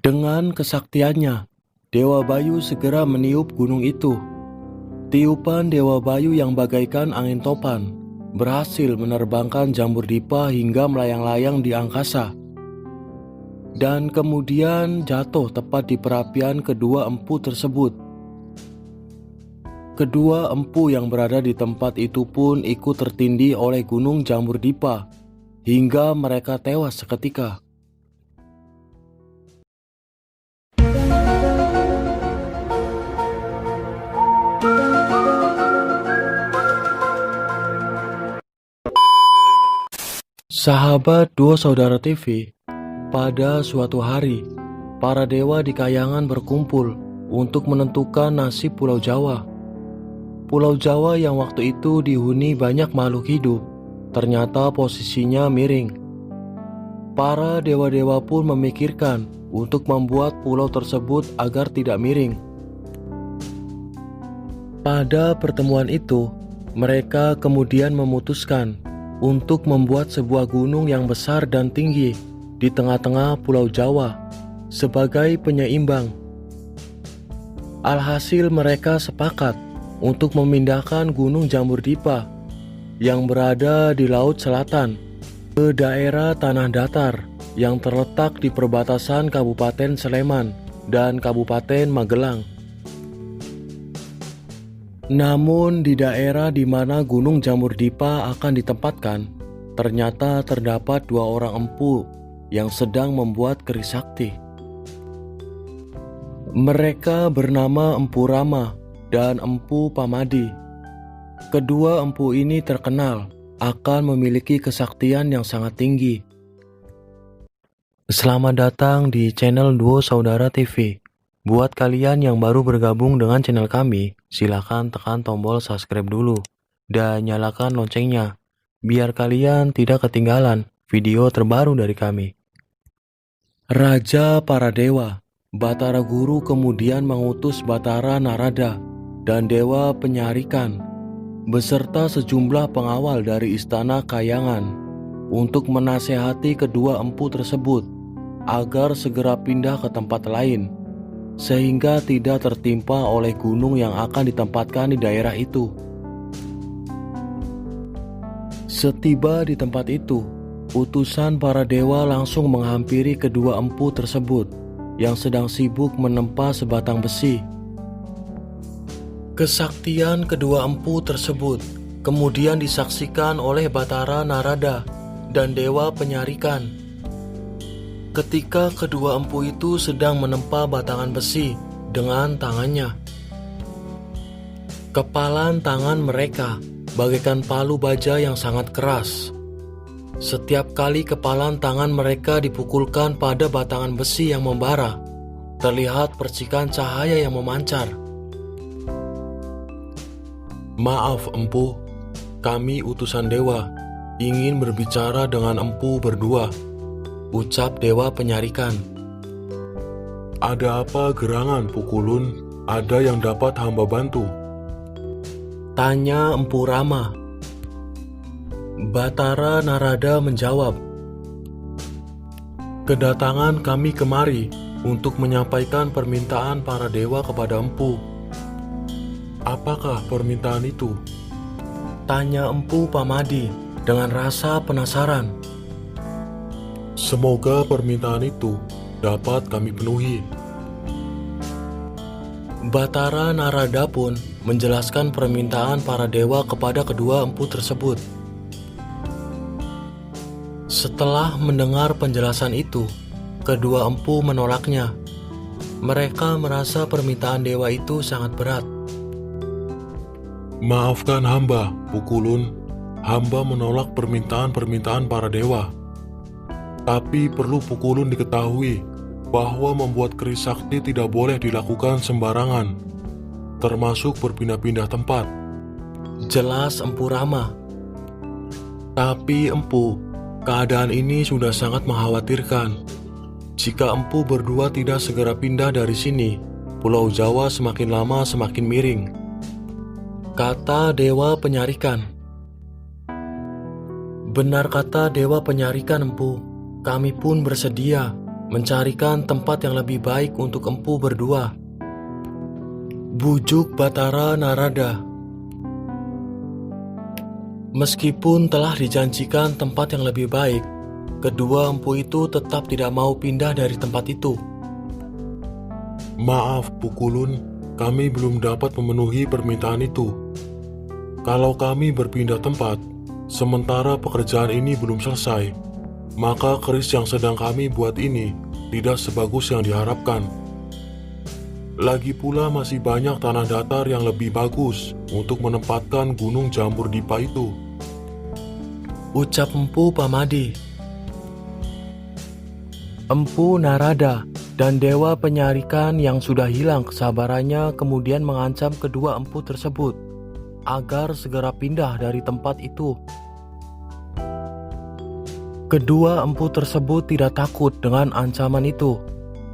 Dengan kesaktiannya, Dewa Bayu segera meniup gunung itu. Tiupan Dewa Bayu yang bagaikan angin topan berhasil menerbangkan jamur dipa hingga melayang-layang di angkasa. Dan kemudian jatuh tepat di perapian kedua empu tersebut. Kedua empu yang berada di tempat itu pun ikut tertindih oleh gunung jamur dipa hingga mereka tewas seketika. Sahabat Dua Saudara TV, pada suatu hari, para dewa di Kayangan berkumpul untuk menentukan nasib Pulau Jawa. Pulau Jawa yang waktu itu dihuni banyak makhluk hidup, ternyata posisinya miring. Para dewa-dewa pun memikirkan untuk membuat pulau tersebut agar tidak miring. Pada pertemuan itu, mereka kemudian memutuskan untuk membuat sebuah gunung yang besar dan tinggi di tengah-tengah Pulau Jawa sebagai penyeimbang. Alhasil mereka sepakat untuk memindahkan Gunung Jamur Dipa yang berada di Laut Selatan ke daerah tanah datar yang terletak di perbatasan Kabupaten Sleman dan Kabupaten Magelang. Namun di daerah di mana Gunung Jamur Dipa akan ditempatkan, ternyata terdapat dua orang empu yang sedang membuat keris sakti. Mereka bernama Empu Rama dan Empu Pamadi. Kedua empu ini terkenal akan memiliki kesaktian yang sangat tinggi. Selamat datang di channel Dua Saudara TV. Buat kalian yang baru bergabung dengan channel kami, silakan tekan tombol subscribe dulu dan nyalakan loncengnya biar kalian tidak ketinggalan video terbaru dari kami. Raja para dewa, Batara Guru kemudian mengutus Batara Narada dan Dewa Penyarikan beserta sejumlah pengawal dari istana Kayangan untuk menasehati kedua empu tersebut agar segera pindah ke tempat lain, sehingga tidak tertimpa oleh gunung yang akan ditempatkan di daerah itu. Setiba di tempat itu, utusan para dewa langsung menghampiri kedua empu tersebut yang sedang sibuk menempa sebatang besi. Kesaktian kedua empu tersebut kemudian disaksikan oleh Batara Narada dan Dewa Penyarikan. Ketika kedua empu itu sedang menempa batangan besi dengan tangannya. Kepalan tangan mereka bagaikan palu baja yang sangat keras. Setiap kali kepalan tangan mereka dipukulkan pada batangan besi yang membara, terlihat percikan cahaya yang memancar. "Maaf empu, kami utusan dewa ingin berbicara dengan empu berdua," ucap Dewa Penyarikan. "Ada apa gerangan Pukulun? Ada yang dapat hamba bantu?" tanya Empu Rama. Batara Narada menjawab, "Kedatangan kami kemari untuk menyampaikan permintaan para dewa kepada empu." "Apakah permintaan itu?" tanya Empu Pamadi dengan rasa penasaran. "Semoga permintaan itu dapat kami penuhi." Batara Narada pun menjelaskan permintaan para dewa kepada kedua empu tersebut. Setelah mendengar penjelasan itu, kedua empu menolaknya. Mereka merasa permintaan dewa itu sangat berat. "Maafkan hamba, Pukulun. Hamba menolak permintaan-permintaan para dewa. Tapi perlu Pukulun diketahui bahwa membuat keris sakti tidak boleh dilakukan sembarangan, termasuk berpindah-pindah tempat," jelas Empu Rama. "Tapi empu, keadaan ini sudah sangat mengkhawatirkan. Jika empu berdua tidak segera pindah dari sini, Pulau Jawa semakin lama semakin miring," kata Dewa Penyarikan. "Benar kata Dewa Penyarikan empu, kami pun bersedia," mencarikan tempat yang lebih baik untuk empu berdua. Bujuk Batara Narada. Meskipun telah dijanjikan tempat yang lebih baik, kedua empu itu tetap tidak mau pindah dari tempat itu. Maaf, Pukulun, kami belum dapat memenuhi permintaan itu. Kalau kami berpindah tempat, sementara pekerjaan ini belum selesai, maka keris yang sedang kami buat ini tidak sebagus yang diharapkan. Lagi pula masih banyak tanah datar yang lebih bagus untuk menempatkan gunung Jambur Dipa itu. Ucap Empu Pamadi. Empu Narada dan Dewa Penyarikan yang sudah hilang kesabarannya kemudian mengancam kedua empu tersebut agar segera pindah dari tempat itu. Kedua empu tersebut tidak takut dengan ancaman itu,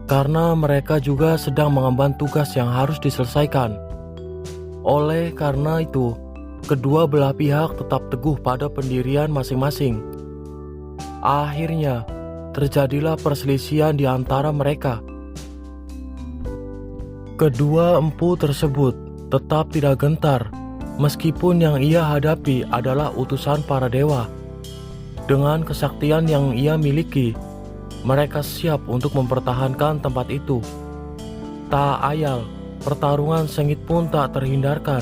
karena mereka juga sedang mengemban tugas yang harus diselesaikan. Oleh karena itu, kedua belah pihak tetap teguh pada pendirian masing-masing. Akhirnya, terjadilah perselisihan di antara mereka. Kedua empu tersebut tetap tidak gentar, meskipun yang ia hadapi adalah utusan para dewa. Dengan kesaktian yang ia miliki, mereka siap untuk mempertahankan tempat itu. Tak ayal, pertarungan sengit pun tak terhindarkan.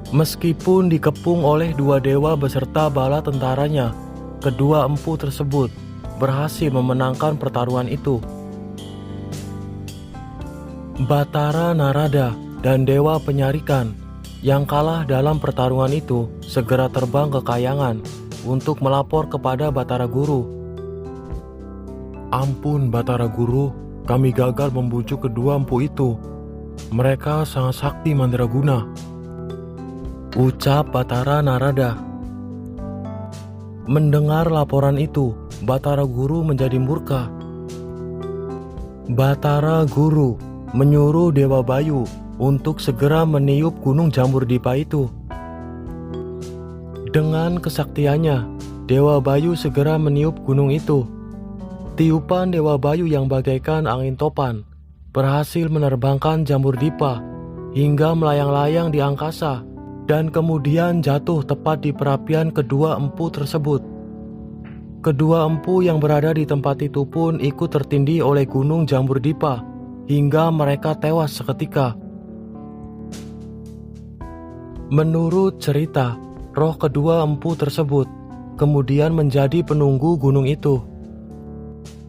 Meskipun dikepung oleh dua dewa beserta bala tentaranya, kedua empu tersebut berhasil memenangkan pertarungan itu. Batara Narada dan Dewa Penyarikan yang kalah dalam pertarungan itu segera terbang ke Kayangan untuk melapor kepada Batara Guru. Ampun Batara Guru, kami gagal membujuk kedua empu itu. Mereka sangat sakti mandraguna. Ucap Batara Narada. Mendengar laporan itu, Batara Guru menjadi murka. Batara Guru menyuruh Dewa Bayu untuk segera meniup gunung Jambur Dipa itu. Dengan kesaktiannya, Dewa Bayu segera meniup gunung itu. Tiupan Dewa Bayu yang bagaikan angin topan berhasil menerbangkan Jambur Dipa hingga melayang-layang di angkasa dan kemudian jatuh tepat di perapian kedua empu tersebut. Kedua empu yang berada di tempat itu pun ikut tertindih oleh gunung Jambur Dipa hingga mereka tewas seketika. Menurut cerita, roh kedua empu tersebut kemudian menjadi penunggu gunung itu.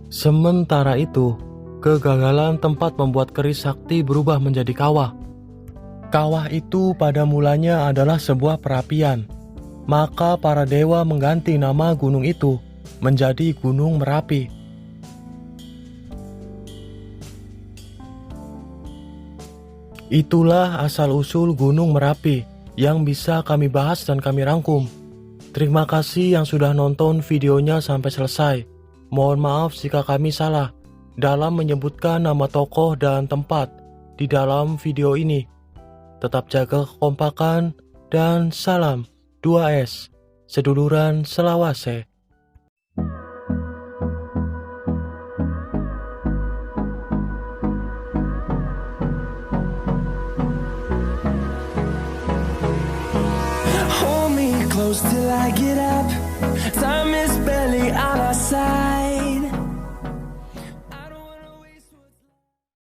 Sementara itu, kegagalan tempat membuat keris sakti berubah menjadi kawah. Kawah itu pada mulanya adalah sebuah perapian. Maka para dewa mengganti nama gunung itu menjadi Gunung Merapi. Itulah asal-usul Gunung Merapi yang bisa kami bahas dan kami rangkum. Terima kasih yang sudah nonton videonya sampai selesai. Mohon maaf jika kami salah dalam menyebutkan nama tokoh dan tempat di dalam video ini. Tetap jaga kekompakan dan salam 2S, seduluran selawase. Hold me close till I get up.